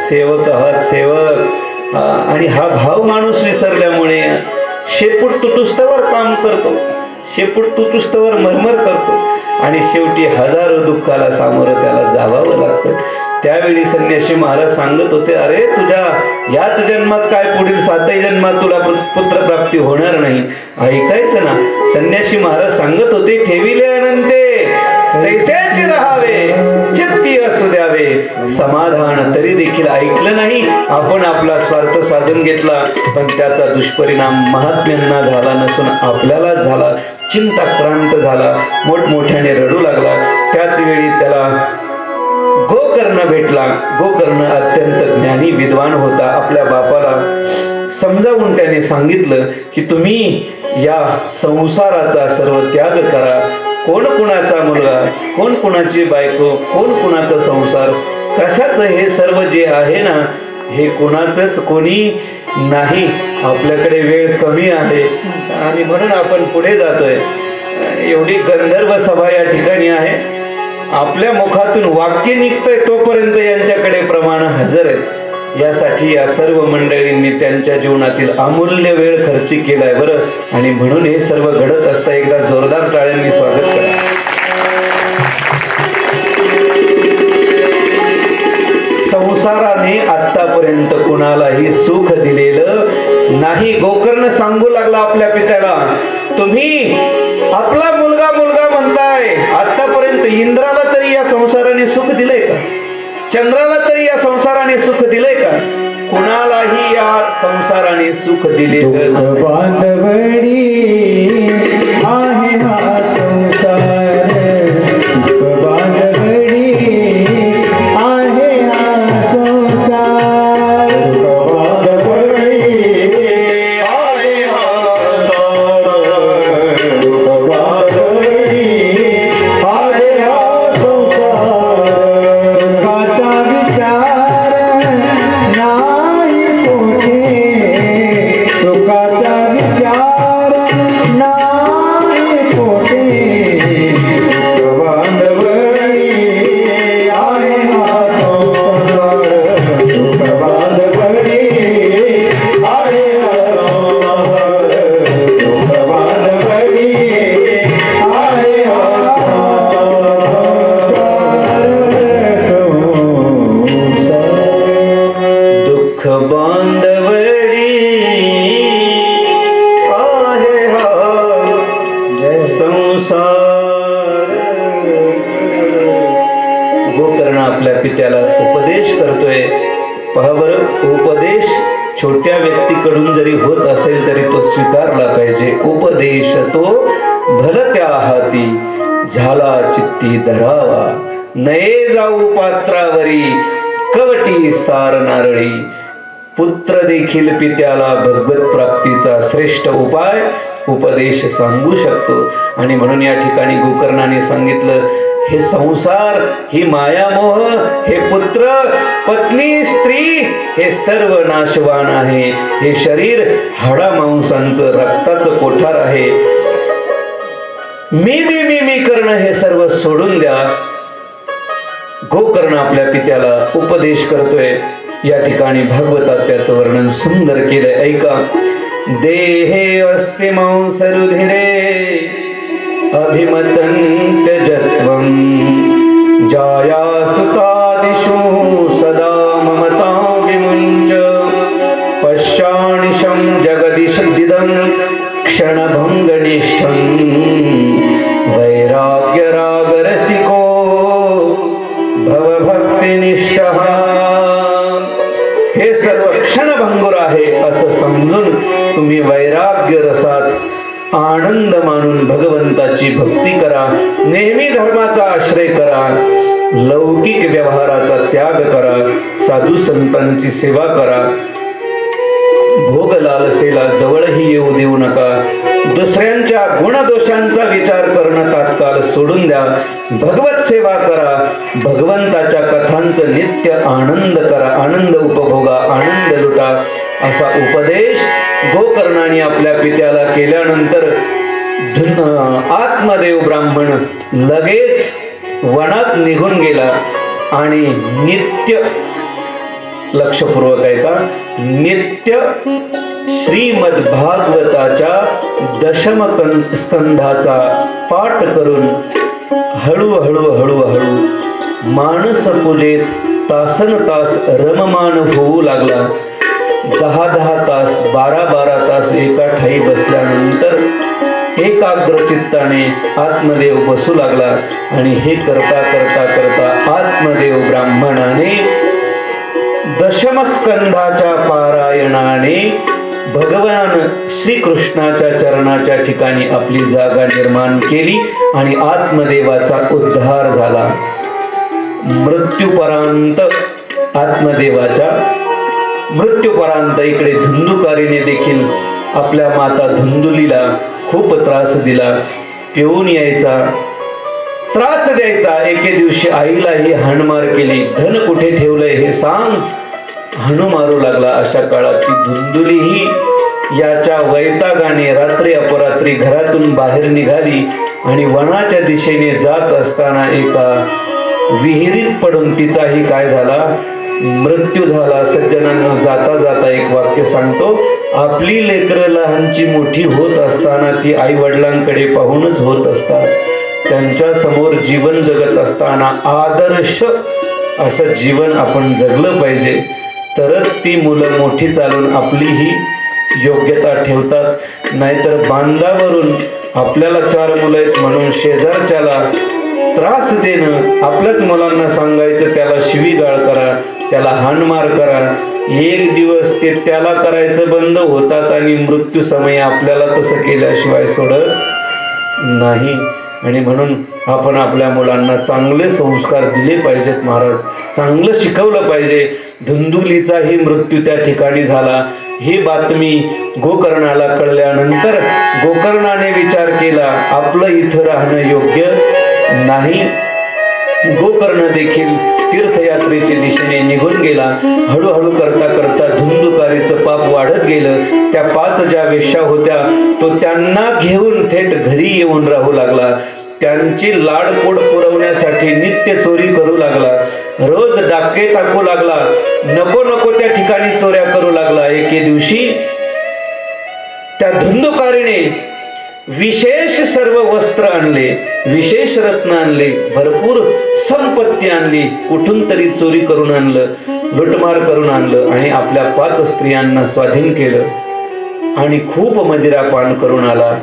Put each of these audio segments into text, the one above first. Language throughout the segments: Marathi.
सेवक आहात, सेवक. आणि हा भाव माणूस विसरल्यामुळे शेपूट तुटुस्तवर काम करतो, शेपूट तुटुस्तवर मरमर करतो आणि शेवटी हजारो दुःखाला सामोरं त्याला जावावं लागतं. त्यावेळी संन्यासी महाराज सांगत होते, अरे तुझ्या याच जन्मात काय पुढील 7ही जन्मात तुला पुत्रप्राप्ती होणार नाही. ऐकायचं ना. संन्यासी महाराज सांगत होते, ठेविले अनंते तैसेच राहावे, चित्ती असू द्यावे समाधान. तरी देखील ऐकलं नाही. आपण आपला स्वार्थ साधून घेतला, पण त्याचा दुष्परिणाम महात्म्यांना झाला नसून आपल्याला झाला. चिंताक्रांत झाला, मोठमोठ्याने रडू लागला. त्याच वेळी त्याला गोकर्ण भेटला. गोकर्ण अत्यंत ज्ञानी विद्वान होता. आपल्या बापाला समजावून त्याने सांगितलं की तुम्ही या संसाराचा सर्व त्याग करा. कोण कुणाचा मुलगा, कोण कुणाची बायको, कोण कुणाचा संसार, कशाच हे सर्व जे आहे ना, हे कुणाचंच कोणी नाही. आपल्याकडे वेळ कमी आहे आणि म्हणून आपण पुढे जातोय. एवढी गंधर्व सभा या ठिकाणी आहे. आपल्या मुखातून वाक्य निघतंय तोपर्यंत यांच्याकडे प्रमाण हजर आहेत. यासाठी या सर्व मंडळींनी त्यांच्या जीवनातील अमूल्य वेळ खर्च केलाय बरं. आणि म्हणून हे सर्व घडत असता एकदा जोरदार टाळ्यांनी स्वागत करा. संसाराने आतापर्यंत कुणालाही सुख दिलेलं नाही. गोकर्ण सांगू लागला आपल्या पित्याला, तुम्ही आपला मुलगा मुलगा म्हणताय, आतापर्यंत इंद्राला तरी या संसाराने सुख दिलंय का? चंद्राला तरी या संसाराने सुख दिलंय का? कुणालाही या संसाराने सुख दिलेलं बांधवडी आहे हा संसार, बांधवडी आहे हा संसार, बांधवडी आहे हा संसार, बांधवडी आहे हा संसार. सुखाचा विचार नाही कोठे, सुखाचा विचार नाही कोठे, बांधवडी आहे हा संसार, बांधवडी आहे हा संसार, बांधवडी आहे दुःख बांधवडी आहे हा संसार. गोकर्ण आपल्या पित्याला उपदेश करतोय. पहा बरं, उपदेश छोट्या व्यक्तीकडून जरी होत असेल तरी तो स्वीकारला पाहिजे. उपदेश तो भलत्या हाती झाला चित्ती धरावा, नये जाऊ पात्रावरी कवटी सार नारळी. पुत्र देखील पित्याला भगवत प्राप्तीचा श्रेष्ठ उपाय उपदेश सांगू शकतो. आणि म्हणून या ठिकाणी गोकर्णाने सांगितलं, हे संसार, ही मायामोह, हे पुत्र पत्नी स्त्री, हे सर्व नाशवान आहे. हे शरीर हाडा मांसांचं रक्ताचं कोठार आहे. मी करणं हे सर्व सोडून द्या. गोकर्ण आपल्या पित्याला उपदेश करतोय. या ठिकाणी भागवतात त्याचं वर्णन सुंदर केलंय. ऐका. देहे अस्ति मांसरुधिरे अभिमतन्त्यजत्वं, जाया सुतादिषु सदा ममतां विमुञ्च, पश्यानिशं जगदिषदिदं क्षणभङ्गनिष्ठं, वैराग्यरागरसिको भवभक्तिनिष्ठः. हे सर्व क्षणभंगुर आहे असं समजून तुम्ही वैराग्य रसात आनंद मानून भगवंताची भक्ती करा. नेहमी धर्माचा आश्रय करा. लौकिक व्यवहाराचा त्याग करा. साधू संतांची सेवा करा. भोग लालसेला जवळही येऊ देऊ नका. दुसऱ्यांच्या गुणदोषांचा विचार करणं तात्काळ सोडून द्या. भगवत सेवा करा. भगवंताच्या कथांचं नित्य आनंद करा. आनंद उपभोगा. आनंद लुटा. असा उपदेश गोकर्णाने आपल्या पित्याला केल्यानंतर आत्मदेव ब्राह्मण लगेच वनात निघून गेला आणि नित्य, लक्षपूर्वक आहे का, नित्य श्रीमद भागवताच्या दशम स्कंधाचा पाठ करून हळूहळू हळूहळू मानस पूजेत तासन तास रममान होऊ लागला. 10-10 तास 12-12 तास एका ठाई बसल्यानंतर एकाग्र चित्ताने आत्मदेव बसू लागला. आणि हे करता करता करता आत्मदेव ब्राह्मणाने दशमस्कंधाच्या पारायणाने भगवान श्रीकृष्णाच्या चरणाच्या ठिकाणी आपली जागा निर्माण केली आणि आत्मदेवाचा उद्धार झाला. मृत्यूपर्यंत आत्मदेवाच्या मृत्यूपर्यंत इकडे धुंदुकारीने देखील आपल्या माता धुंदुलीला खूप त्रास दिला. पिऊन यायचा, त्रास द्यायचा. एके दिवशी आईलाही हाणमार केली. धन कुठे ठेवलंय हे सांग, हाणू मारू लागला. अशा काळात ती धुंदुलीही याच्या वैतागाने रात्री अपरात्री घरातून बाहेर निघाली आणि वनाच्या दिशेने जात असताना एका विहिरीत पडून तिचाही काय झाला, मृत्यू झाला. सज्जनांना जाता जाता एक वाक्य सांगतो. आपली लेकरं लहानची मोठी होत असताना ती आई वडिलांकडे पाहूनच होत असतात. त्यांच्या समोर जीवन जगत असताना आदर्श असं जीवन आपण जगलं पाहिजे. तरच ती मुलं मोठी चालून आपलीही योग्यता ठेवतात. नाहीतर बांधावरून आपल्याला 4 मुलं आहेत म्हणून शेजारच्याला त्रास देणं, आपल्याच मुलांना सांगायचं त्याला शिवीगाळ करा, त्याला हाणमार करा. एक दिवस ते त्याला करायचं बंद होतात आणि मृत्यू समय आपल्याला तसं केल्याशिवाय सोडत नाही. आणि म्हणून आपण आपल्या मुलांना चांगले संस्कार दिले पाहिजेत महाराज, चांगलं शिकवलं पाहिजे. धुंदुलीचाही मृत्यू त्या ठिकाणी झाला. ही बातमी गोकर्णाला कळल्यानंतर गोकर्णाने विचार केला आपलं इथं राहणं योग्य नाही. गोकर्ण देखील तीर्थयात्रेच्या दिशेने निघून गेला. हळूहळू करता करता धुंदुकारीचं पाप वाढत गेलं. त्या 5 ज्या वेश्या होत्या तो त्यांना घेऊन थेट घरी येऊन राहू लागला. त्यांची लाडकोड पुरवण्यासाठी नित्य चोरी करू लागला. रोज डाके टाकू लागला. नको नको त्या ठिकाणी चोऱ्या करू लागला. एके दिवशी त्या धुंदुकारीने विशेष सर्व वस्त्र आणले, विशेष रत्न आणले, भरपूर संपत्ती आणली. कुठून तरी चोरी करून आणलं, लुटमार करून आणलं आणि आपल्या 5 स्त्रियांना स्वाधीन केलं आणि खूप मदिरापान करून आला.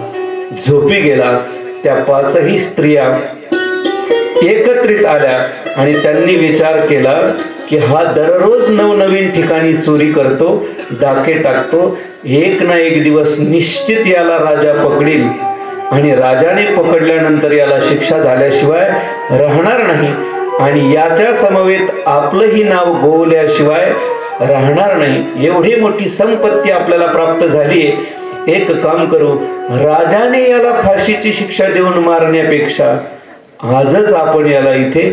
झोपी गेला. त्या 5ही स्त्रिया एकत्रित आल्या आणि त्यांनी विचार केला की हा दररोज नवनवीन ठिकाणी चोरी करतो, डाके टाकतो. एक ना एक दिवस निश्चित याला राजा पकडील आणि राजाने पकडल्यानंतर याला शिक्षा झाल्याशिवाय राहणार नाही आणि याच्या समवेत आपलंही नाव गोवल्याशिवाय राहणार नाही. एवढी मोठी संपत्ती आपल्याला प्राप्त झाली. एक काम करू, राजाने याला फाशीची शिक्षा देऊन मारण्यापेक्षा आजच आपण याला इथे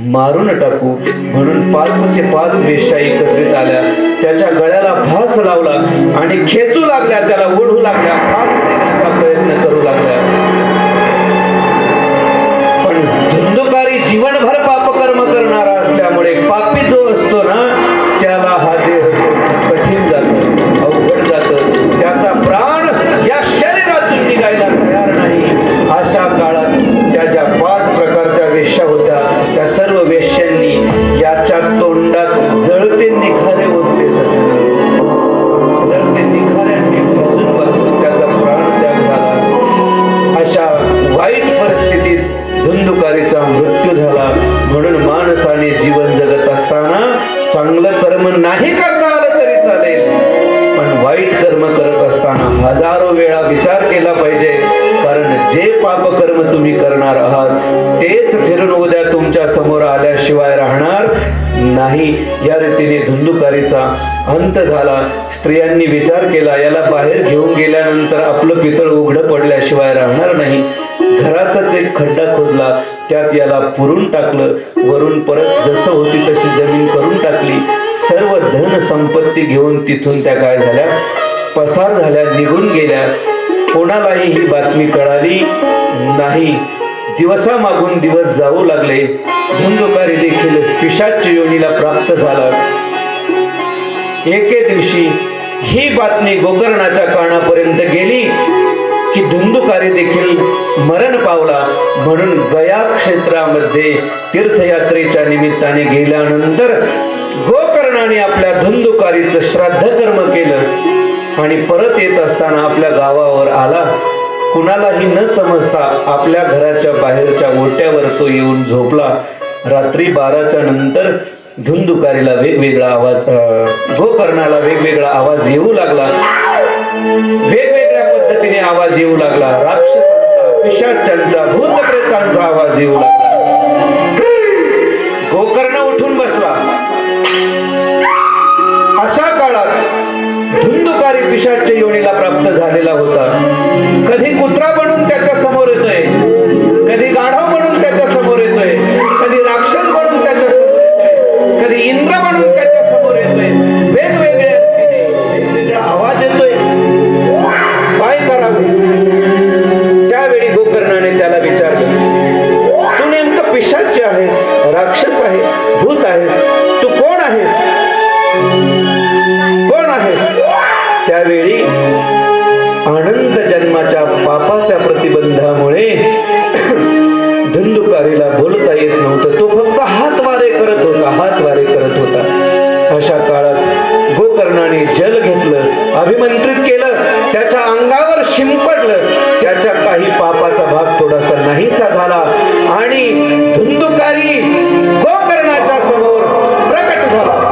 मारून टाकू. म्हणून 5चे 5 वेश्या एकत्रित आल्या. त्याच्या गळ्याला फास लावला आणि खेचू लागल्या, त्याला ओढू लागल्या, फास देण्याचा प्रयत्न करू लागल्या. पण धुंदुकारी जीवनभर पापकर्म करणारा असल्यामुळे पापी जो असतो ना त्याला हा देह सोडणं कठीण जातं, अवघड जातं. त्याचा प्राण या शरीरातून निघायला तयार नाही. अशा काळात त्या ज्या 5 प्रकारच्या वेश्या होत्या त्या सर्व वेश्यांनी याच्या तोंडात जळते निखारे ओतले जाते. जळते निखाऱ्यांनी भाजून भाजून त्याचा हजारो वेळा विचार केला पाहिजे, कारण जे पापकर्म तुम्ही करणार आहात तेच फिरून उद्या तुमच्या समोर आल्याशिवाय राहणार नाही. या रीतीने धुंदुकारीचा अंत झाला. स्त्रियांनी विचार केला, याला बाहेर घेऊन गेल्यानंतर आपलं पितळ उघडं पडल्याशिवाय राहणार नाही. घरातच एक खड्डा खोदला, त्यात याला पुरून टाकलं. वरून परत जसं होती तशी जमीन करून टाकली. सर्व धन संपत्ती घेऊन तिथून त्या काय झाल्या, पसार झाल्या, निघून गेल्या. कोणालाही ही बातमी कळाली नाही. दिवसामागून दिवस जाऊ लागले. धुंदुकारी देखील पिशाच योनीला प्राप्त झाला. एके दिवशी ही बातमी गोकर्णाच्या कानापर्यंत गेली की धुंदुकारी देखील मरण पावला. म्हणून गया क्षेत्रामध्ये तीर्थयात्रेच्या निमित्ताने गेल्यानंतर गोकर्णाने आपल्या धुंदुकारीचं श्राद्ध कर्म केलं आणि परत येत असताना आपल्या गावावर आला. कुणालाही न समजता आपल्या घराच्या बाहेरच्या ओट्यावर तो येऊन झोपला. रात्री 12च्या नंतर धुंदुकारीला वेगवेगळा आवाज, गोकर्णाला वेगवेगळा आवाज येऊ लागला. वेगवेगळ्या पद्धतीने आवाज येऊ लागला. राक्षसांचा, पिशाच्यांचा, भूतप्रेतांचा आवाज येऊ लागला. गोकर्ण उठून बसला. अशा काळात धुंदुकारी पिशाच योनीला प्राप्त झालेला होता. कधी कुत्रा बनून त्याच्या समोर येतोय, कधी गाढव बनून त्याच्या समोर येतोय, कधी राक्षस बनून त्याच्या समोर येतोय, कधी इंद्र बनून त्याच्या समोर येतोय. वेगवेगळ्या वेगवेगळा आवाज येतोय. काय करावे? त्यावेळी गोकर्णाने त्याला विचारलं, तू नेमकं पिशाच आहेस, राक्षस आहे, भूत आहेस, तू कोण आहेस, कोण आहेस? त्यावेळी आनंद जन्माच्या पापाच्या प्रतिबंधामुळे धुंदुकारीला बोलता येत नव्हतं. तो फक्त हात वारे करत होता, हात वारे करत होता. अशा काळात गोकर्णाने जल घेतलं, अभिमंत्रित केलं, त्याच्या अंगावर शिंपडलं. त्याच्या काही पापाचा भाग थोडासा नाहीसा झाला आणि धुंदुकारी गोकर्णाच्या समोर प्रकट झाला.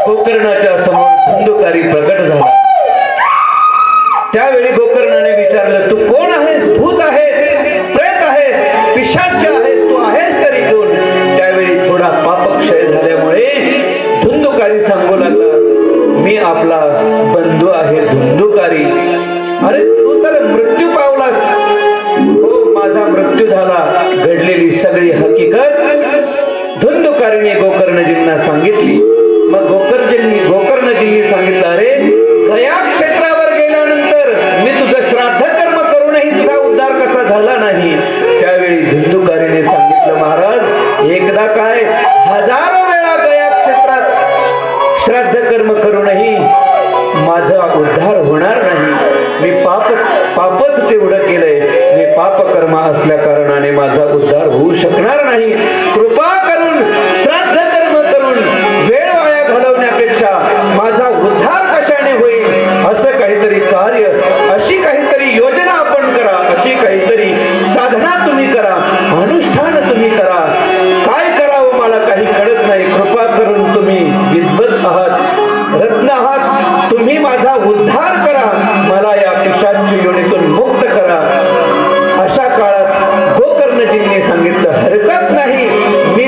गोकर्णाच्या समोर धुंदुकारी प्रकट झाला. त्यावेळी गोकर्णाने विचारलं, तू कोण आहेस? भूत आहेस, प्रेत आहेस, पिशाच आहेस, तू आहेस तरी कोण? त्यावेळी थोडा पापक्षय झाल्यामुळे धुंदुकारी सांगू लागला, मी आपला बंधू आहे धुंदुकारी. अरे तू तर मृत्यू पावलास. हो, माझा मृत्यू झाला. घडलेली सगळी हकीकत धुंदुकारीने गोकर्णजींना सांगितली. मग गोकर्णजींनी सांगितलं, अरे गया क्षेत्रावर गेल्यानंतर मी तुझं श्राद्ध कर्म करूनही तुझा उद्धार कसा झाला नाही? त्यावेळी धुंदुकारीने सांगितलं, महाराज एकदा काय, हजारो वेळा गया क्षेत्रात श्राद्ध कर्म करूनही माझा उद्धार होणार नाही. मी पापच तेवढं केलंय. मी पापकर्मा असल्या कारणाने माझा उद्धार होऊ शकणार नाही. कृपा करून श्राद्ध कर्म करून वेळ वाया घालवण्यापेक्षा माझा उद्धार कशाने होईल असं काहीतरी कार्य, अशी काहीतरी योजना आपण करा, अशी काहीतरी साधना तुम्ही करा, अनुष्ठान तुम्ही करा. काय करावं मला काही कळत नाही. कृपा करून तुम्ही विद्वत आहात, रत्न आहात, तुम्ही माझा उद्धार करा, मला या पिशाच योनीतून मुक्त करा. अशा काळात गोकर्णजींनी सांगितलं, हरकत नाही, मी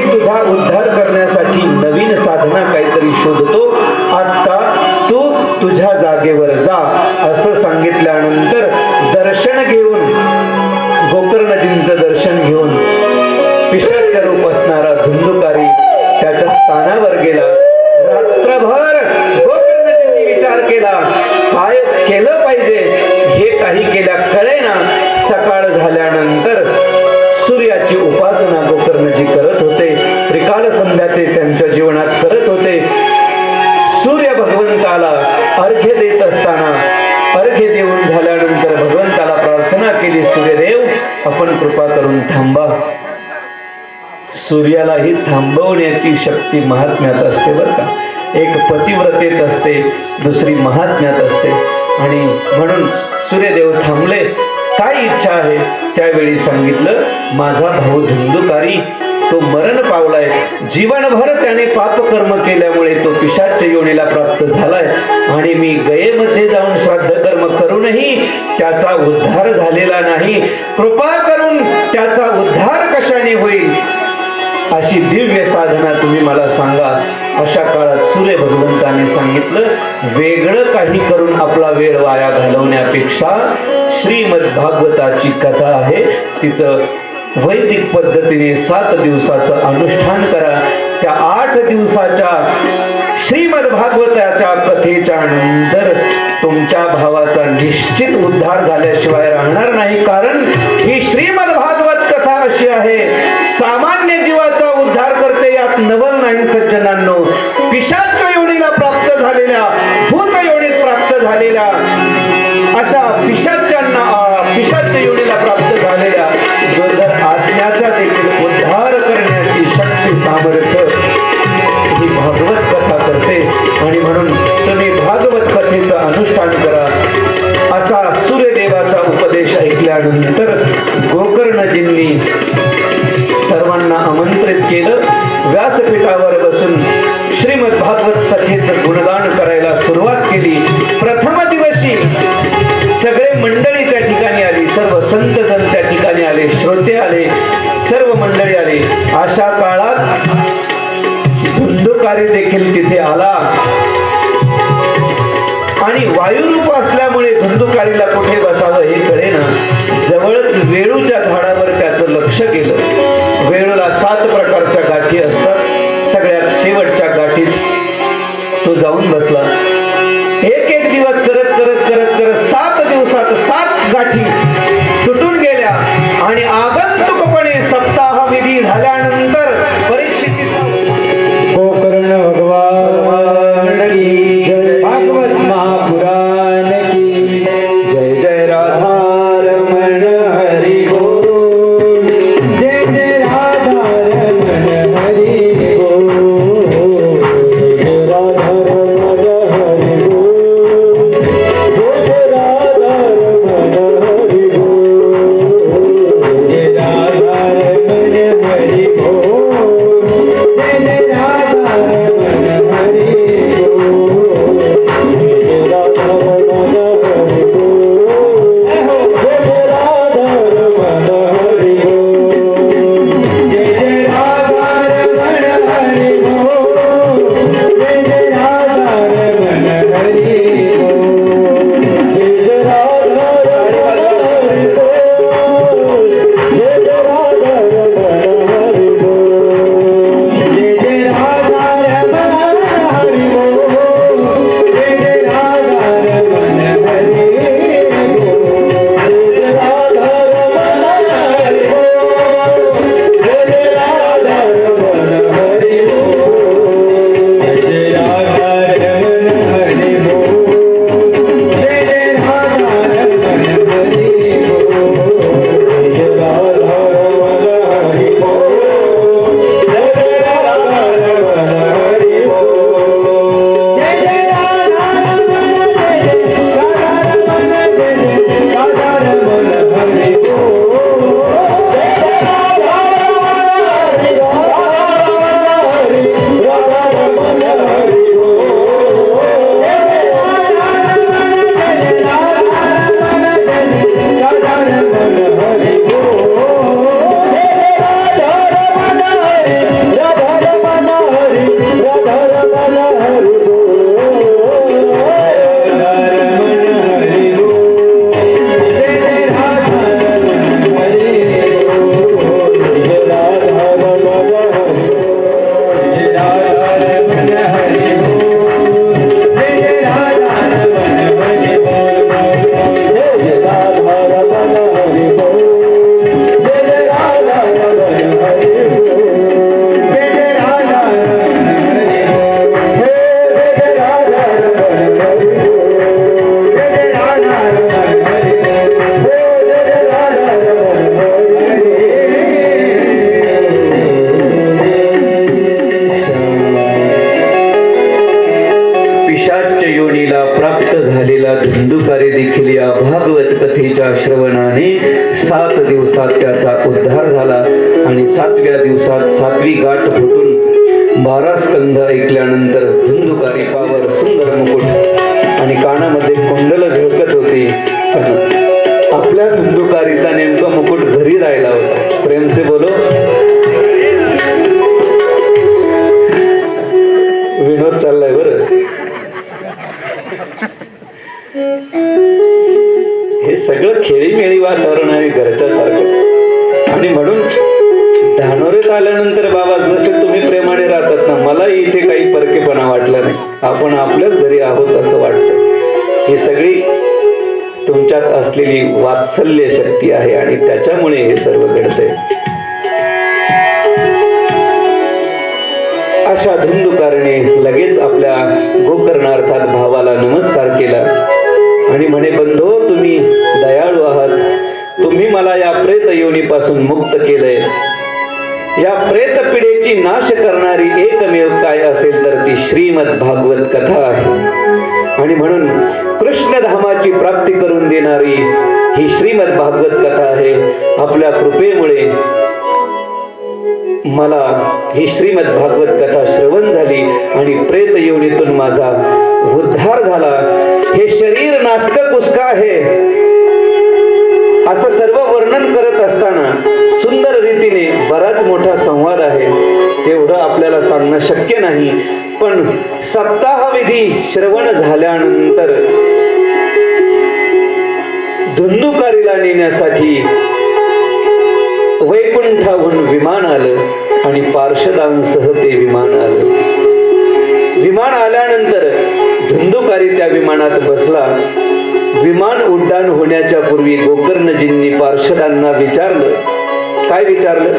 थांबवण्याची शक्ती महात्म्यात असते बरं का. एक पतिव्रतेत असते, दुसरी महात्म्यात असते. आणि म्हणून सूर्यदेव थांबले. काय इच्छा आहे त्यावेळी सांगितलं, माझा भाऊ धुंदुकारी तो मरण पावलाय. जीवनभर त्याने पापकर्म केल्यामुळे तो पिशाच योनीला प्राप्त झालाय आणि मी गयेमध्ये जाऊन श्राद्ध कर्म करूनही त्याचा उद्धार झालेला नाही. कृपा करून त्याचा उद्धार कशाने होईल अशी दिव्य साधना तुम्ही मला सांगा. अशा काळात सूर्य भगवंताने सांगितलं, वेगळं काही करून आपला वेळ वाया घालवण्यापेक्षा श्रीमद भागवताची कथा आहे, तिचं वैदिक पद्धतीने 7 दिवसाचं अनुष्ठान करा. त्या 8 दिवसाच्या श्रीमद भागवताच्या कथेच्या नंतर तुमच्या भावाचा निश्चित उद्धार झाल्याशिवाय राहणार नाही. कारण ही श्रीमद भागवत कथा अशी आहे, सामान्य जीवाचा उद्धार करते, यात नवल नाही सज्जनांनो. पिशाच योनीला प्राप्त झालेल्या, भूत योनीत प्राप्त झालेल्या अशा पिशाच योनीला प्राप्त झालेल्या दुर्धर आत्म्याचा देखील उद्धार करण्याची शक्ती सामर्थ्य ही भागवत कथा करते. आणि म्हणून तुम्ही भागवत कथेचं अनुष्ठान करा. असा सूर्यदेवाचा उपदेश ऐकल्यानंतर गोकर्णजींनी सर्वांना आमंत्रित केलं. व्यासपीठावर बसून श्रीमद भागवत कथेचं गुणगान करायला सुरुवात केली. प्रथम दिवशी सगळे मंडळी त्या ठिकाणी आली, सर्व संत जन त्या ठिकाणी आले, श्रोते आले, सर्व मंडळी आले. अशा काळात धुंदुकारी देखील तिथे आला आणि वायुरूप असल्यामुळे धुंदुकारीला कुठे बसावं हे कळेना. जवळच वेळूच्या झाडावर त्याचं लक्ष गेलं. वेळूला 7 प्रकारच्या गाठी असतात. सगळ्यात शेवटच्या गाठीत तो जाऊन बसला. एक दिवस करत 7 दिवसात 7 गाठी तुटून गेल्या आणि आगंतुकपणे सप्ताह विधी झाल्यानंतर परीक्षित गोकर्ण भगवान की जय, भागवत महापुराण की जय. जय राधा रमण हरि बोल, जय जय राधा रमण हरि बोल, जय राधा रमण दिवसात त्याचा उद्धार झाला आणि 7व्या दिवसात 7वी गाठ फुटून 12 स्कंध ऐकल्यानंतर धुंदुकारी पावर सुंदर मुकुट आणि कानामध्ये कुंडल झळकत होती. आपल्या धुंदुकारीचा नेमका मुकुट घरी राहिला होता. प्रेम से बोलो. विनोद चाललाय बरं. हे सगळं खेळीमेळी वातावरण आहे घरच्या सारखं. आणि म्हणून धानोरीत आल्यानंतर बाबा जसे तुम्ही प्रेमाने राहतात ना, मला इथे काही परकेपणा वाटला नाही. आपण आपल्याच घरी आहोत असं वाटतं. ही सगळी तुमच्यात असलेली वात्सल्य शक्ती आहे आणि त्याच्यामुळे हे सर्व घडतंय. अशा धुंदुकारने लगेच आपल्या गोकर्णार्थात भावाला नमस्कार केला आणि म्हणे, बंधो तुम्ही दयाळू आहात. तुम्ही मला या प्रेत योनीपासून मुक्त केलंय. या प्रेत पिढेची नाश करणारी एकमेव काय असेल तर ती श्रीमद भागवत कथा आहे. आणि म्हणून कृष्णधामाची प्राप्ती करून देणारी ही श्रीमद भागवत कथा आहे. आपल्या कृपेमुळे मला ही श्रीमद भागवत कथा श्रवण झाली आणि प्रेत योनीतून माझा उद्धार झाला. हे शरीर नासक कुसका आहे असं सर्व वर्णन करत असताना सुंदर रीतीने बराच मोठा संवाद आहे. तेवढं आपल्याला सांगणं शक्य नाही. पण सप्ताहविधी श्रवण झाल्यानंतर धुंदुकारीला नेण्यासाठी वैकुंठाहून विमान आलं आणि पार्षदांसह ते विमान आलं. विमान आल्यानंतर धुंदुकारी त्या विमानात बसला. विमान उड्डाण होण्याच्या पूर्वी गोकर्णजींनी पार्षदांना विचारलं. काय विचारलं?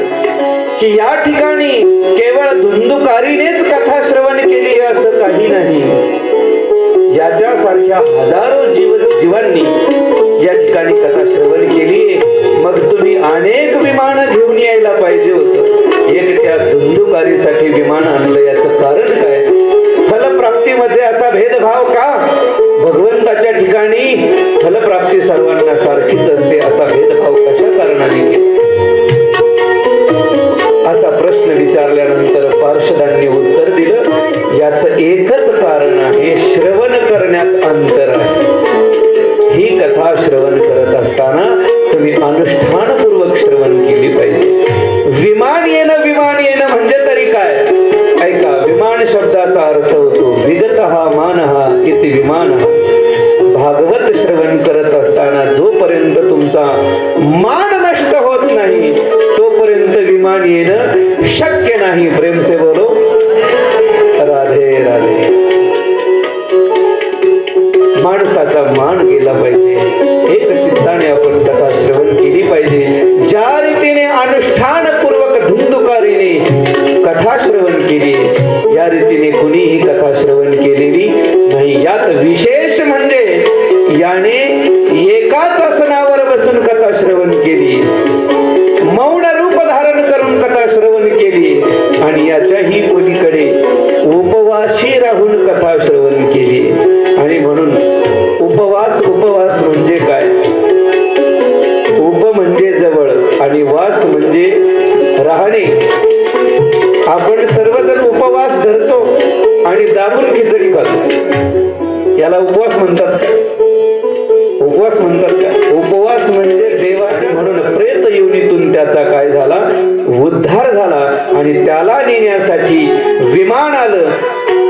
की या ठिकाणी केवळ धुंदुकारीनेच कथा श्रवण केली असं काही नाही. याच्यासारख्या हजारो जीवांनी या ठिकाणी कथा श्रवण केली. मग तुम्ही अनेक विमान घेऊन यायला पाहिजे होतं. एकट्या धुंदुकारीसाठी विमान आणलं, याचं कारण काय? फलप्राप्तीमध्ये असा भेदभाव का? भगवंताच्या ठिकाणी फलप्राप्ती सर्वांना सारखीच असते, असा भेदभाव कशा कारणाने केला? असा प्रश्न विचारल्यानंतर पार्षदांनी उत्तर दिलं, याचं एकच कारण आहे, श्रवण करण्यात अंतर आहे. ही कथा श्रवण करत असताना तुम्ही अनुष्ठानपूर्वक श्रवण केली पाहिजे. विमान येणं म्हणजे तरी काय? ऐका, विमान शब्दाचा अर्थ होतो विगतः मानः इति विमानः. भागवत श्रवण करत असताना जोपर्यंत तुमचा मान नष्ट होत नाही तोपर्यंत विमान येणं शक्य नाही. प्रेम से बोलो राधे राधे. माणसाचा मान गेला पाहिजे. एक चित्ताने आपण कथा श्रवण केली पाहिजे. ज्या रीतीने अनुष्ठानपूर्वक धुंदुकारीने कथा श्रवण केली, या रीतीने कुणीही कथा श्रवण केलेली नाही. यात विशेष म्हणजे याने एकाच आसनावर बसून कथा श्रवण केली, मौन रूप धारण करून कथा श्रवण केली आणि याच्याही पलीकडे उपवाशी राहून कथा श्रवण केली. आणि म्हणून उपवास म्हणजे काय? उप म्हणजे जवळ आणि वास म्हणजे राहणे. आपण सर्वजण उपवास धरतो आणि दाबून खिचडी खातो, याला उपवास म्हणतात का? उपवास म्हणतात का? उपवास म्हणजे देवाच्या. म्हणून प्रेत योनीतून त्याचा काय झाला? उद्धार झाला आणि त्याला नेण्यासाठी विमान आलं.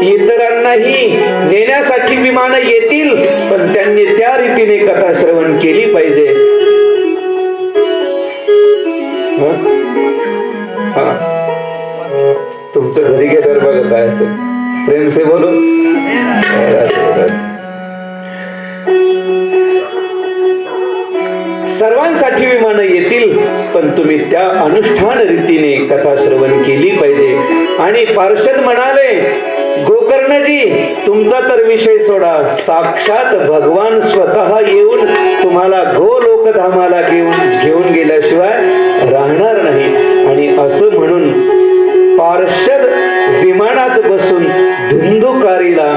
इतरांनाही नेण्यासाठी विमान येतील, पण त्यांनी त्या रीतीने कथा श्रवण केली पाहिजे. तुमचं घरी गेल्यावर बघा काय असेल. प्रेम से बोलो. सर्वांसाठी विमान येतील, पण तुम्ही त्या अनुष्ठान रीतीने कथा श्रवण केली पाहिजे. आणि पार्षद म्हणाले, गोकर्णजी तुमचा तर विषय सोडा, साक्षात भगवान स्वतः येऊन तुम्हाला गोलोकधामाला घेऊन गेल्याशिवाय राहणार नाही. आणि असं म्हणून पार्षद विमानात बसून धुंदुकारीला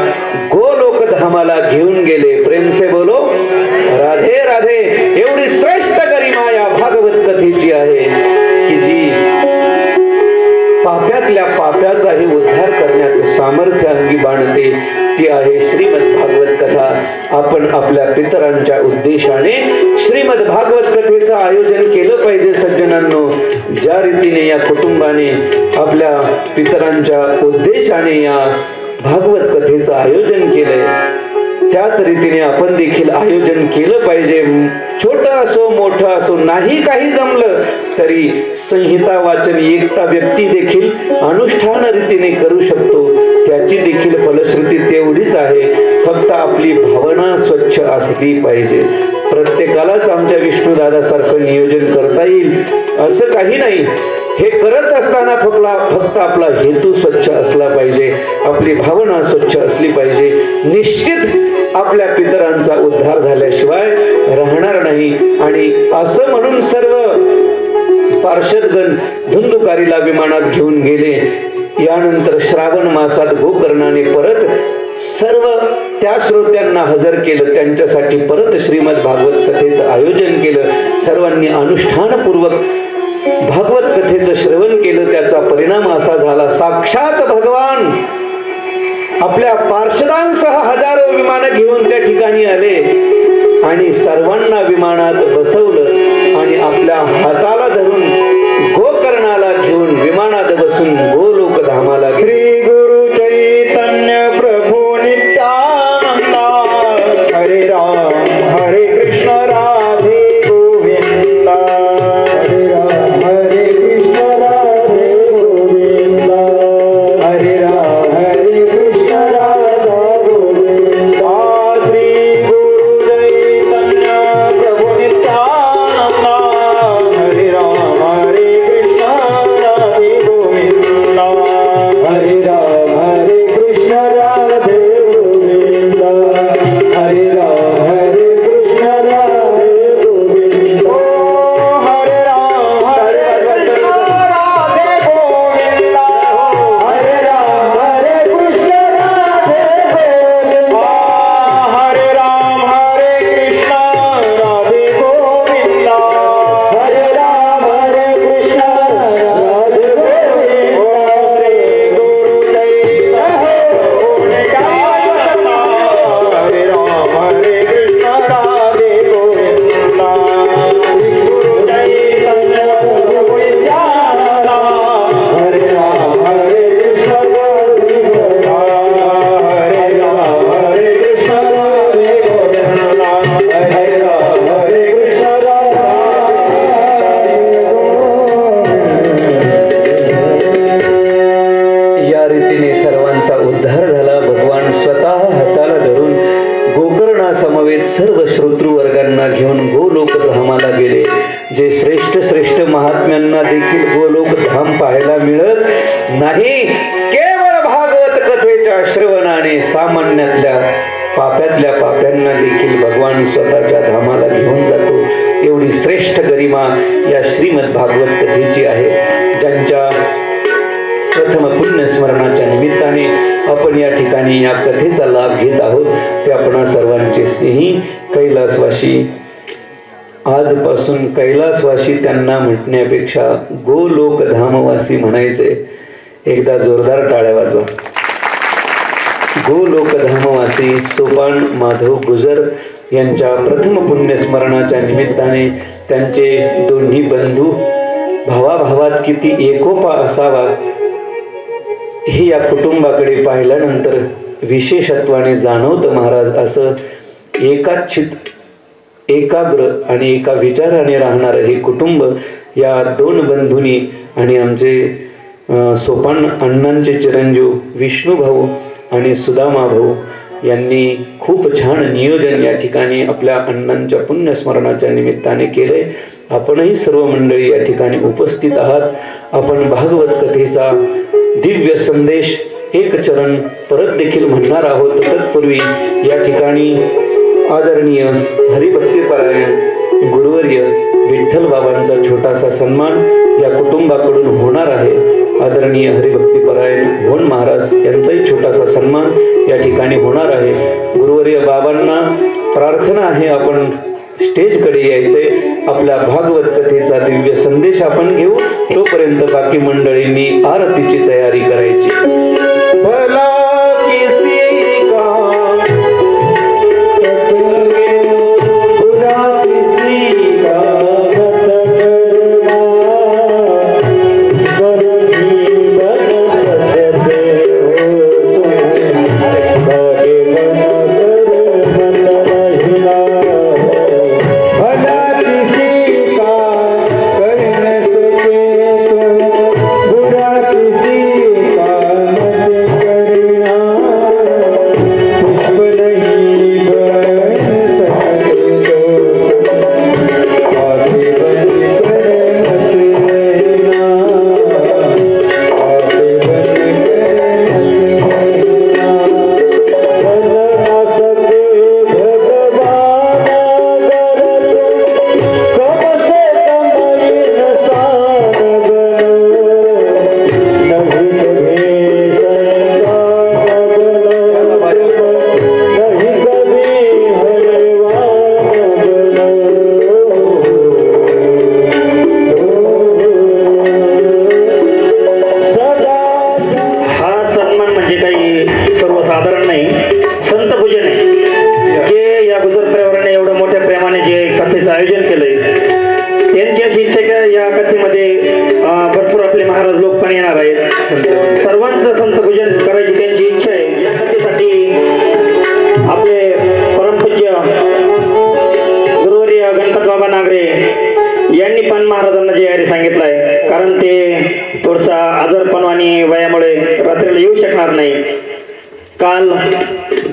गोलोकधामाला घेऊन गेले. प्रेम से बोलो राधे राधे. एवढी श्रेष्ठ गरिमा या भागवत कथेची मध्ये उद्धार करण्याचं सामर्थ्य अंगी बाणते ती आहे श्रीमद भागवत कथा. आपण आपल्या पितरांच्या उद्देशाने श्रीमद भागवत कथेचं आयोजन केलं पाहिजे. सज्जनांनो, ज्या रीतीने या कुटुंबाने आपल्या पितरांच्या उद्देशाने या भागवत कथेचं आयोजन केलंय, त्याच रीतीने आपण देखील आयोजन केलं पाहिजे. छोटं असो मोठं असो, नाही काही जमलं तरी संहिता वाचन एकटा व्यक्ती देखील अनुष्ठान रीतीने करू शकतो. त्याची देखील फलश्रुती तेवढीच आहे, फक्त आपली भावना स्वच्छ असली पाहिजे. प्रत्येकालाच आमच्या विष्णुदादासारखं नियोजन करता येईल असं काही नाही. हे करत असताना फक्त आपला हेतू स्वच्छ असला पाहिजे, आपली भावना स्वच्छ असली पाहिजे. निश्चित आपल्या पितरांचा उद्धार झाल्याशिवाय राहणार नाही. आणि असं म्हणून सर्व पार्षदगण धुंदुकारीला विमानात घेऊन गेले. यानंतर श्रावण मासात गोकर्णाने परत सर्व त्या श्रोत्यांना हजर केलं, त्यांच्यासाठी परत श्रीमद भागवत कथेचं आयोजन केलं. सर्वांनी अनुष्ठानपूर्वक भागवत कथेचं श्रवण केलं. त्याचा परिणाम असा झाला, साक्षात भगवान आपल्या पार्षदांसह हजारो विमानं घेऊन त्या ठिकाणी आले आणि सर्वांना विमानात बसवलं आणि आपल्या हाताला धरून गोकर्णाला घेऊन विमानात बसून गोलोक धामाला. श्री गुरु चैतन्य प्रभु नित्यानंद, हरे राम हरे कृष्ण राधे गोविंद, हरे राम हरे कृष्ण राधे गोविंद, हरे राम हरे कृष्ण राधा गोविंद. श्री गुरु चैतन्य प्रभु नित्यानंद, हरे राम हरे कृष्ण राधे गोविंद, हरे राम हरे कृष्ण राधे गोविंद, हरे राम हरे कृष्ण राधे गोविंद. हरे राम हरे कृष्ण राधे गोविंद, हरे राम हरे कृष्ण राधे गोविंद, हरे राम हरे कृष्ण राधे गोविंद, हरे राम हरे कृष्ण राधे गोविंद. गुरु चैतन्य हरे राम हरे कृष्ण राधे गोविंद, गुरु चैतन्य प्रभु नित्यानंद, हरे राम हरे कृष्ण राधे गोविंद, हरे राम हरे कृष्ण राधे गोविंद, हरे राम हरे कृष्ण राधे गोविंद. या रीतीने सर्वांचा उद्धार झाला. भगवान स्वतः हाताला धरून गोकर्णासमवेत सर्व श्रोतृवर्गांना घेऊन गोलोक धामाला गेले. जे श्रेष्ठ श्रेष्ठ महात्म्यांना देखील गोलोक धाम पाहायला मिळत नाही. केवळ भागवत कथेच्या श्रवणाने सामान्यातल्या पाप्यातल्या पाप्यांना देखील भगवान स्वतःच्या धामाला घेऊन जातो. एवढी श्रेष्ठ गरिमा या श्रीमद भागवत कथेची आहे. ज्यांच्या प्रथम पुण्यस्मरणाच्या निमित्ताने आपण या ठिकाणी या कथेचा लाभ घेत आहोत ते आपणा सर्वांचे स्नेही कैलासवासी. आजपासून कैलासवासी त्यांना म्हटण्यापेक्षा गोलोक धामवासी म्हणायचे. एकदा जोरदार टाळ्या वाजवा. गोलोक धामवासी सोपान माधव गुजर यांच्या प्रथम पुण्यस्मरणाच्या निमित्ताने त्यांचे दोन्ही बंधू भावाभावात किती एकोपा असावा हे या कुटुंबाकडे पाहिल्यानंतर विशेषत्वाने जाणवतं महाराज. असं एकाचित एकाग्र आणि एका विचाराने राहणारं हे कुटुंब या दोन बंधूंनी आणि आमचे सोपान अण्णांचे चिरंजीव विष्णू भाऊ आणि सुदामा भाऊ यांनी खूप छान नियोजन या ठिकाणी आपल्या अण्णांच्या पुण्यस्मरणाच्या निमित्ताने केले. आपणही सर्व मंडळी या ठिकाणी उपस्थित आहात. आपण भागवत कथेचा दिव्य संदेश एक चरण परत देखील म्हणणार आहोत. तत्पूर्वी या ठिकाणी आदरणीय हरिभक्तीपरायण गुरुवर्य विठ्ठल बाबांचा छोटासा सन्मान या कुटुंबाकडून होणार आहे. आदरणीय हरिभक्तीपरायण भोन महाराज यांचाही छोटासा सन्मान या ठिकाणी होणार आहे. गुरुवर्य बाबांना प्रार्थना आहे आपण स्टेजकडे यायचे आपल्या भागवत कथेचा दिव्य संदेश आपण घेऊ. तोपर्यंत बाकी मंडळींनी आरतीची तयारी करायची. भला किसी का बुरा किसी का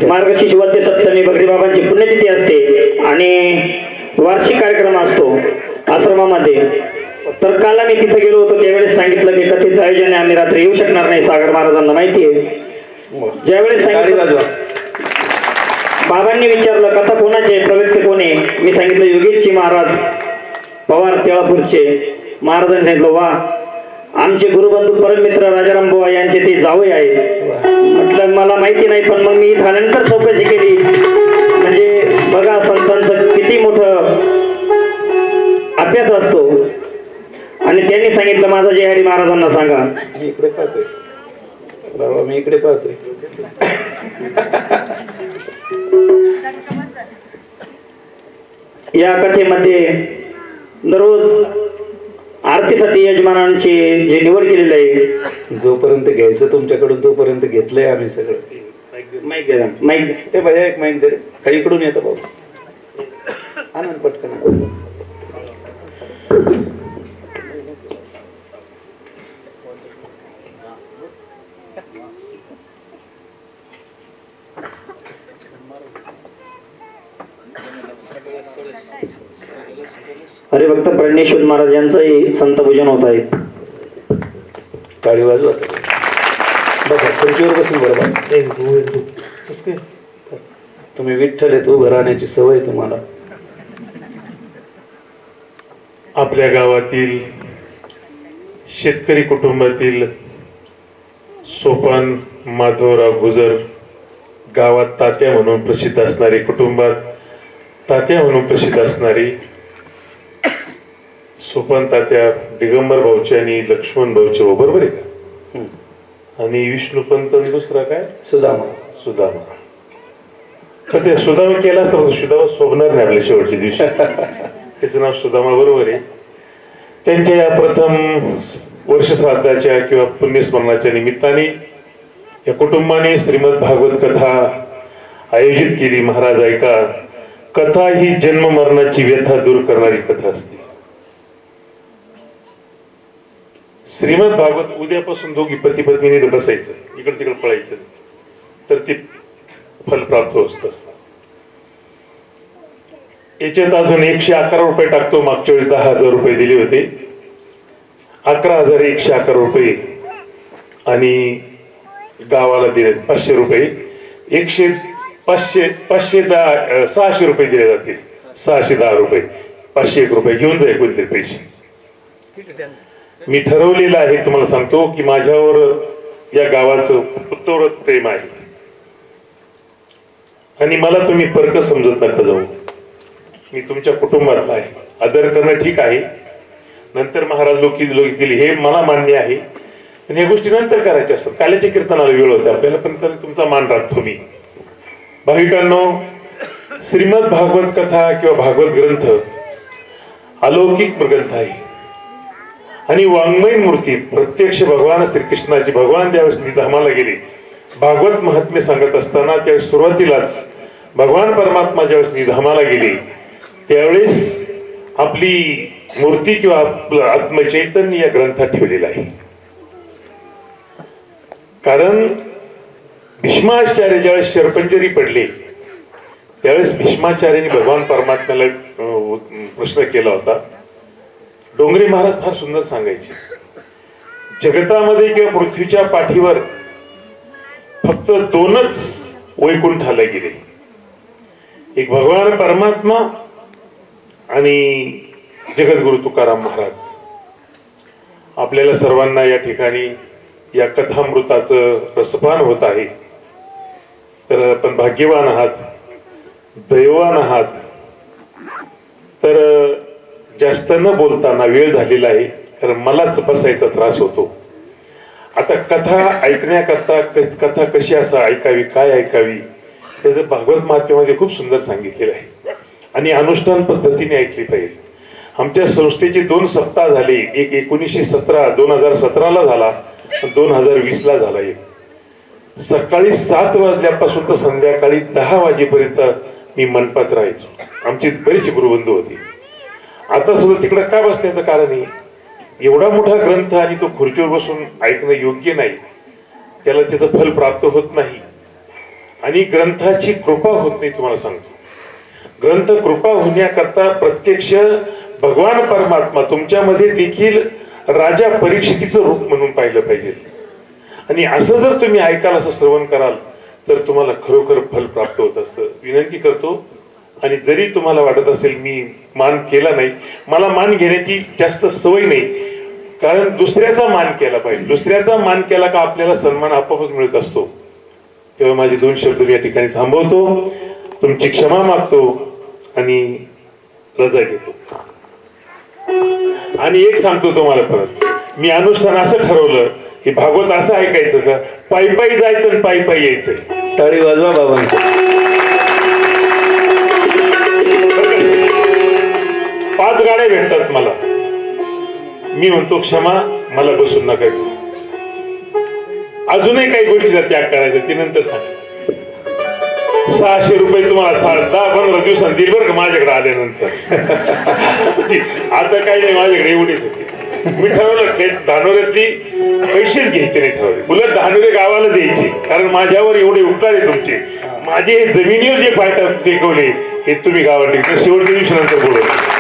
मार्गशीर्ष वद्य सप्तमी भगरी बाबांची पुण्यतिथी असते आणि वार्षिक कार्यक्रम असतो आश्रमामध्ये. तर काल आम्ही तिथे गेलो होतो त्यावेळेस सांगितलं की कथेचं आयोजन आम्ही रात्री येऊ शकणार नाही, सागर महाराजांना माहिती आहे. ज्यावेळेस बाबांनी विचारलं कथा कोणाचे, प्रवक्ते कोणी, मी सांगितलं योगेशजी महाराज पवार तेळापूरचे. महाराजांनी सांगितलं वा, आमचे गुरुबंधू परममित्र राजाराम बुवा यांचे ते जावई आहे. म्हटलं मला माहिती नाही, पण मग मी त्यानंतर चौकशी केली. म्हणजे बघा संतांचं किती मोठं अभ्यास असतो. आणि त्यांनी सांगितलं माझा जय हरी महाराजांना सांगा. मी इकडे पाहतोय बाबा, मी इकडे पाहतोय. या कथेमध्ये दररोज आरतीसाठी यजमानांची जे निवड केलेली आहे, जोपर्यंत घ्यायचं तुमच्याकडून तोपर्यंत घेतलंय आम्ही सगळं. माईक द्या, माईक हे भैया एक माईक दे. काही इकडून येतं बाबा, आनंद पटकन. हरिभक्त प्रणेश्वर महाराज यांचंही संत पूजन होत आहे. टाळी वाजवा असं बघा, खुर्चीवर बसून बरोबर. तुम्ही विठ्ठल आहे, उभं राहण्याची सवय तुम्हाला. आपल्या गावातील शेतकरी कुटुंबातील सोपान माधवराव गुजर, गावात तात्या म्हणून प्रसिद्ध असणारे, कुटुंबात तात्या म्हणून प्रसिद्ध असणारी सोपान तात्या दिगंबर भाऊचे आणि लक्ष्मण भाऊचे हो, बरोबर आहे का? आणि विष्णुपंत दुसरा काय सुदामा. सुदामा. पण ते सुदामा केला असता, सुदामा शोभणार नाही आपल्या शेवटच्या दिवशी. त्याचं नाव सुदामा बरोबर आहे. त्यांच्या या प्रथम वर्षश्राद्धाच्या किंवा पुण्यस्मरणाच्या निमित्ताने या कुटुंबाने श्रीमद भागवत कथा आयोजित केली. महाराज ऐका, कथा ही जन्म मरणाची व्यथा दूर करणारी कथा असते. श्रीमद भागवत उद्यापासून दोघी पती पत्नीने बसायचं, इकडे तिकडे पळायचं, तर ते फल प्राप्त होत असतं. याच्यात अजून 111 रुपये टाकतो. मागच्या वेळी 10,000 रुपये दिले होते, 11,111 रुपये आणि गावाला दिले 500 रुपये. 600 रुपये दिले जातील. 610 रुपये, 501 रुपये घेऊन जाईल कोणते पैसे. मी ठरवलेलं आहे, तुम्हाला सांगतो की माझ्यावर या गावाचं उत्तरोत्तर प्रेम आहे आणि मला तुम्ही फरक समजत नका जाऊ. मी तुमच्या कुटुंबातला आहे. आदर करणं ठीक आहे, नंतर महाराज लोक येतील हे मला मान्य आहे, पण ह्या गोष्टी नंतर करायच्या असतात. काल्याच्या कीर्तनाला वेळ होते आपल्याला, पण तुमचा मान राखतो मी. भाविकांनो, श्रीमद भागवत कथा किंवा भागवत ग्रंथ अलौकिक ग्रंथ आहे आणि वाङ्मयीन मूर्ती. प्रत्यक्ष भगवान श्रीकृष्णाची भगवान ज्यावेळेस निधामाला गेले, भागवत महात्म्य सांगत असताना त्यावेळेस सुरुवातीलाच भगवान परमात्मा ज्यावेळेस निधामाला गेले त्यावेळेस आपली मूर्ती किंवा आपलं आत्मचैतन्य या ग्रंथात ठेवलेलं आहे. कारण भीष्माचार्य ज्यावेळेस शरपंजरी पडले त्यावेळेस भीष्माचार्यांनी भगवान परमात्म्याला प्रश्न केला होता. डोंगरे महाराज फार सुंदर सांगायचे, जगतामध्ये किंवा पृथ्वीच्या पाठीवर फक्त दोनच वैकुंठाला गेले, एक भगवान परमात्मा आणि जगद्गुरु तुकाराम महाराज. आपल्याला सर्वांना या ठिकाणी या कथामृताचं रसपान होत आहे, तर आपण भाग्यवान आहात, दैवान आहात. तर जास्त न बोलताना वेळ झालेला आहे, कारण मलाच बसायचा त्रास होतो. आता कथा ऐकण्याकरता कथा कशी असं ऐकावी, काय ऐकावी, त्याचं भागवत महात्म्यामध्ये खूप सुंदर सांगितलेलं आहे आणि अनुष्ठान पद्धतीने ऐकली पाहिजे. आमच्या संस्थेचे 2 सप्ताह झाले, एक 2017 झाला, 2020 झाला. एक सकाळी 7 वाजल्यापासून तर संध्याकाळी 10 वाजेपर्यंत मी मनपात राहायचो. आमची बरीचशी गुरुबंधू होती. आता सुद्धा तिकडं का बसण्याचं कारण आहे, एवढा मोठा ग्रंथ आणि तो खुर्चीवर बसून ऐकणं योग्य नाही, त्याला त्याचं फल प्राप्त होत नाही आणि ग्रंथाची कृपा होत नाही. तुम्हाला सांगतो, ग्रंथ कृपा होण्याकरता प्रत्यक्ष भगवान परमात्मा तुमच्यामध्ये देखील राजा परीक्षितीचं रूप म्हणून पाहिलं पाहिजे. आणि असं जर तुम्ही ऐकाल, असं श्रवण कराल, तर तुम्हाला खरोखर फल प्राप्त होत असतं. विनंती करतो, आणि जरी तुम्हाला वाटत असेल मी मान केला नाही, मला मान घेण्याची जास्त सवय नाही, कारण दुसऱ्याचा मान केला पाहिजे. दुसऱ्याचा मान केला का आपल्याला सन्मान आपोआपच मिळत असतो. तेव्हा माझे 2 शब्द या ठिकाणी थांबवतो, तुमची क्षमा मागतो आणि रजा घेतो. आणि एक सांगतो तुम्हाला परत, मी अनुष्ठान असं ठरवलं की भागवत असं ऐकायचं का, पायी पायी जायचं आणि पायी पायी यायचं. टाळी वाजवा बाबांचं. 5 गाड्या भेटतात मला, मी म्हणतो क्षमा, मला बसून नका घेऊ. अजूनही काही गोष्टीचा त्याग करायचा, ती नंतर सांग. 600 रुपये तुम्हाला 10-15 दिवसांनी दिल बरं का माझ्याकडे आल्यानंतर. आता काही नाही, माझ्याकडे एवढीच होती. मी ठरवलं धानोऱ्यातली पैसे घ्यायचे नाही, ठरवले उलट धानोरे गावाला द्यायचे, कारण माझ्यावर एवढे उपकार आहे तुमचे. माझे हे जमिनीवर जे फायदा टेकवले हे तुम्ही गावात टेकले. शेवटच्या दिवसानंतर बोलत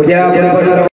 उद्या